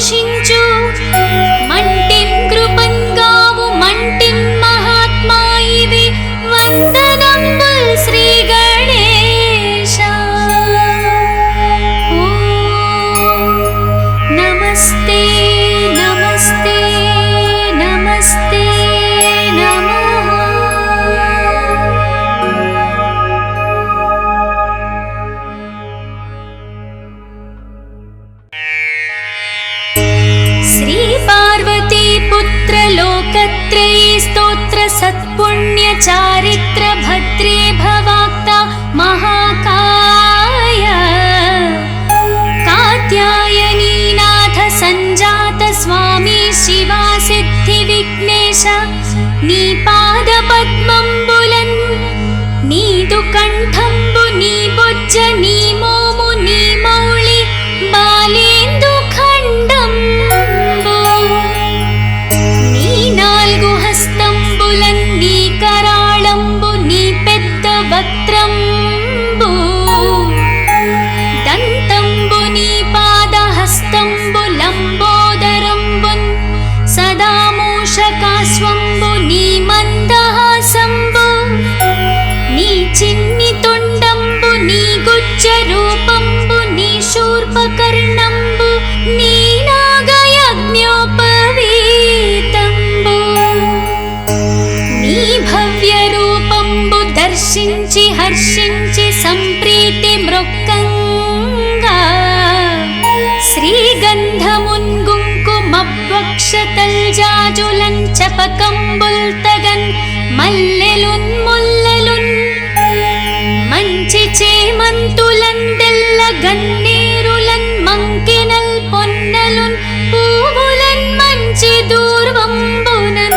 పోషించు మంటిం కృపంగావు మంటిం మహాత్మా ఇవి వందనంబుల్ శ్రీ గణేశ. నమస్తే నమస్తే నమస్తే నమః. శ్రీ పార్వతీ పుత్ర లోకత్రయీ స్తోత్ర సత్పుణ్య చారిత్ర భద్రే భవాక్త మహాకాయ కాత్యాయనీ నాథ సంజాత స్వామి శివా సిద్ధి విఘ్నేశ. నీ పాద పద్మంబులన్ నీదు కంఠంబు నీ బొజ్జ నీ మోము నీ మౌళి బాలేందు ఖండంబు నీ నాల్గు హస్తంబులన్ నీ కరాళంబు నీ పెద్ద వక్త్రంబు దంతంబు నీ పాద హస్తంబు లంబోదరంబున్ సదా మూషకాస్వంబు నీ మందహాసంబు నీ చిన్ని తొండంబు నీ గుజ్జ రూపంబు నీ శూర్పకర్ణంబు నీ నాగయజ్ఞోపవీతంబు నీ భవ్య రూపంబు దర్శించి హర్షించి సంప్రీతి మృక్కంగా శ్రీగంధమున్ కుంకుమభక్షతల్జాజులన్ చపకంబుల్తగన్ మల్లెలున్ ముల్లెలున్ మంచి చేమంతులన్ తెల్ల గన్నేరులన్ మంకెనల్ పొన్నలున్ పూవులన్ మంచి దూర్వంబునందెచ్చి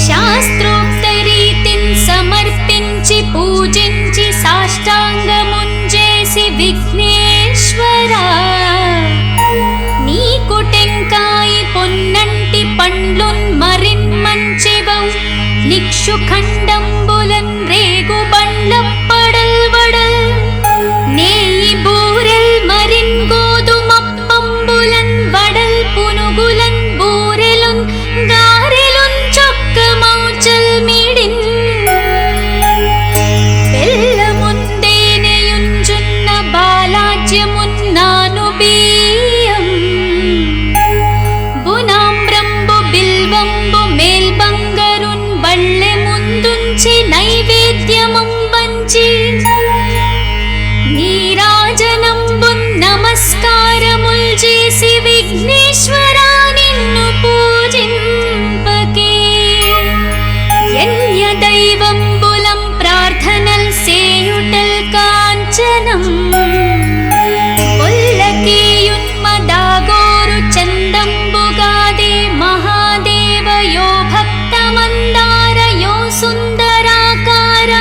శాస్త్రోక్త రీతిన్ సమర్పించి పూజించి సాష్టాంగముంజేసి విఘ్నేశ్వరా నీకు టెంకాయి పొన్నంటి పండ్లున్ మరిన్ మంచివౌ నిక్షు ఖండంబులన్ రేగు బండ్లప్పడల్ వడల్ నేయి బూరెల్ మరిన్ గోధుమప్పంబులన్ వడల్ పునుగులన్ బూరెలున్ గారెలున్ చొక్కమౌచల్ మిడిన్ బెల్లముందేనెయుంజున్న బాలాజ్యమున్నాను బియ్యం బునామ్రంబు బిల్వంబు మేల్బంగరున్ బళ్ళె ముందుంచి నైవేద్యమం వంచి నీరాజనంబున్ నమస్కారముల్ చేసి విఘ్నేశ్వరా నిన్ను పూజింపకే యన్య దైవంబులం ప్రార్థనల్ సేయుటల్ కాంచనం పొల్లకేయున్మదాగోరు చందంబుగాదే మహాదేవయో భక్తమందారయో సుందరాకార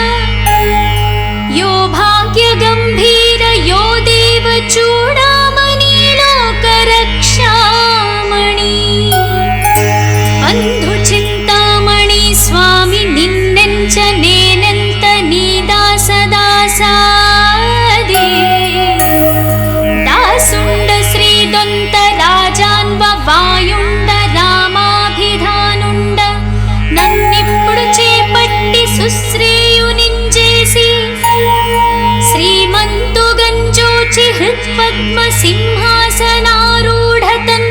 యో భాగ్యగంభీర యో దేవ చూడామణి లోకరక్షామణి బంధు చింతామణి స్వామి నిన్నెంచ నేనెంత నీ దాసదాసాదే దాసుండ శ్రీదొంత రాజాన్వ వాయుండ రామాభిధానుండ నన్నిప్పుడు చేపట్టి సుశ్రేయునించేసి శ్రీమంతు గంజోచి హృత్పద్మ సింహాసనారూఢతన్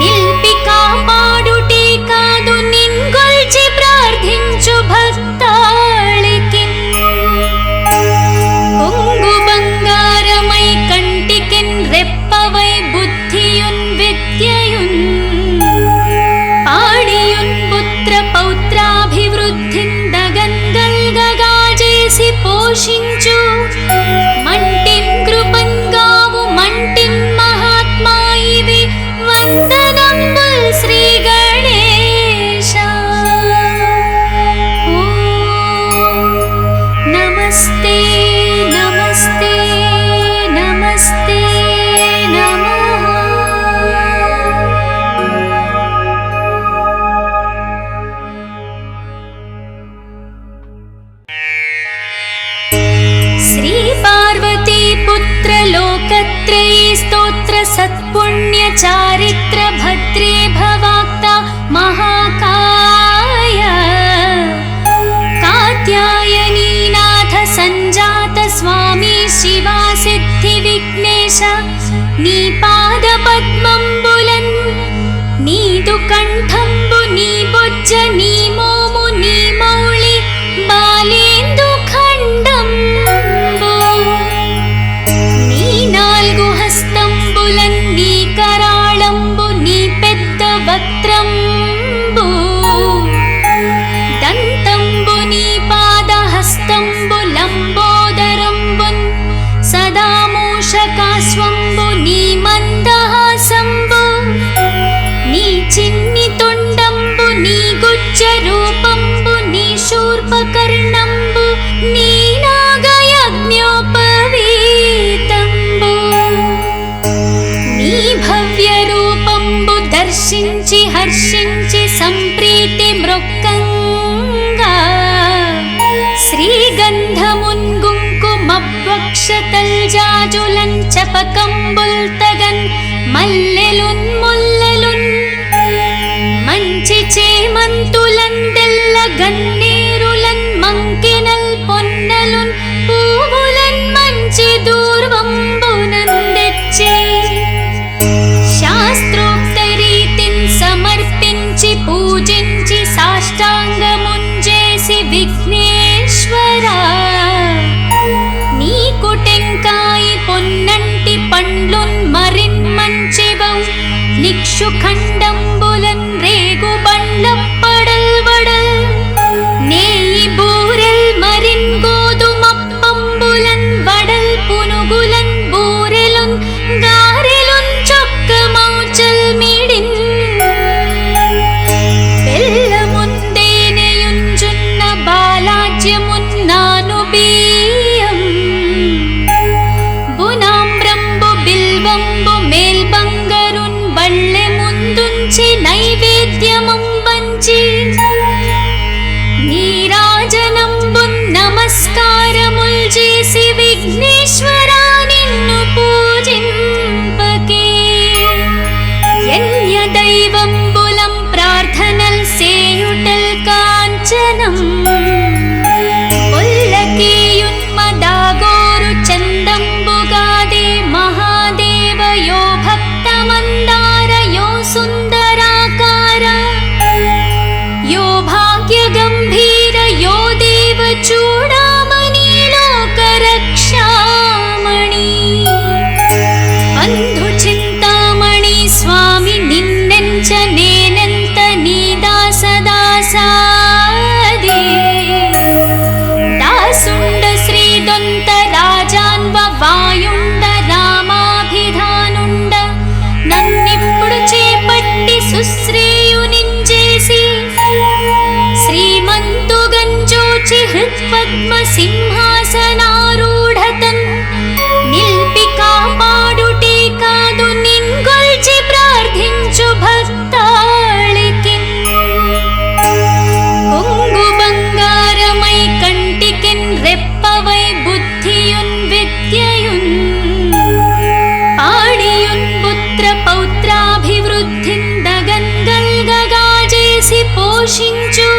నిల్పి కాపాడుటే కాదు నిన్గొల్చి ప్రార్థించు భక్తాళికి కొంగు బంగారమై కంటికిన్ రెప్పవై బుద్ధియున్ విద్యయున్ పాడియున్ పుత్ర పౌత్రాభివృద్ధిన్ దగన్గల్గగాజేసి పోషించు మంటిం కృపంగావు మంటిం మహాత్మా ఇవి వందనంబుల్ శ్రీ గణేశ. నమస్తే నమస్తే నమస్తే నమః. శ్రీ పార్వతీ పుత్ర లోకత్రయీ స్తోత్ర సత్ पुण्य चारित्र भद्रे भवाक्ता महाकाय कात्यायनीनाथ संजात स्वामी शिवा सिद्धि विघ्नेश नी पाद पद्मंबुलन् नीदु कंठंबु नी बोज्ज नी मोमु नी मौळि बालेंदु खंडंबु नी नाल्गु हस्తంబులన్ నీ కరాళంబు నీ పెద్ద వక్త్రంబు దంతంబు నీ పాద హస్తంబు లంబోదరంబున్ సదా మూషకాస్వంబు నీ మందహాసంబు నీ చిన్ని తొండంబు నీ గుజ్జ రూపంబు నీ శూర్పకర్ణంబు నీ నాగయజ్ఞోపవీతంబు నీ భవ్య రూపంబు దర్శించి హర్షించి సంప్రీతి మృక్కంగా శ్రీగంధమున్ కుంకుమవక్షతల్జాజులన్ చపకంబుల్తగన్ మల్లెలున్ ముల్లెలున్ మంచి చేమంతులన్ తెల్ల గన్నేరులన్ మంకెనల్ పొన్నలున్ పూవులన్ మంచి దూర్వంబునందెచ్చి శాస్త్రోక్త రీతిన్ సమర్పించి పూజించి సాష్టాంగముంజేసి విఘ్నేశ్వరా నీకు టెంకాయి పొన్నంటి పండ్లున్ మరిన్ మంచివౌ నిక్షు ఖండంబులన్ రేగు బండ్ల పడల్ వడల్ నేయి బూరెల్ మరిన్ గోధుమప్పంబులన్ వడల్ పునుగులన్ బూరెలున్ గారెలున్ చొక్కమౌచల్ మిడిన్ బెల్లముందేనెయుంజున్న బాలాజ్యమున్నాను బియ్యం బునాంబ్రంబు బిల్వంబు మేల్బంగరున్ బళ్ళె ముందుంచి నైవేద్యమం వంచి నీరాజనంబున్ నమస్కారముల్ చేసి విఘ్నేశ్వరా నిన్ను పూజింపకే యన్య దైవంబులం ప్రార్థనల్ సేయుటల్ కాంచనం ఒల్లకేయున్మదాగోరు చందంబుగాదే మహాదేవయో భక్తమందార యో సుందరాకార యో భాగ్య గంభీర యో దేవ చూడామణి లోకరక్షామణి బంధు చింతామణి స్వామి నిన్నెంచ నేనెంత నీ దాసదాసాది దాసుండ శ్రీదొంత రాజాన్వ వాయుండ రామాభిధానుండ నన్నిప్పుడు చేపట్టి సుశ్రేయునించేసి శ్రీమంతుగంజోచి హృత్పద్మ సింహాసనారూఢతన్ నిల్పి కాపాడుటే కాదు నిన్గొల్చి ప్రార్థించు భక్తాళికిన్ కొంగు బంగారమై కంటికిన్ రెప్పవై బుద్ధియున్ విద్యయున్ పాడియున్ పుత్ర పౌత్రాభివృద్ధిన్ దగన్ గల్గగాజేసి పోషించు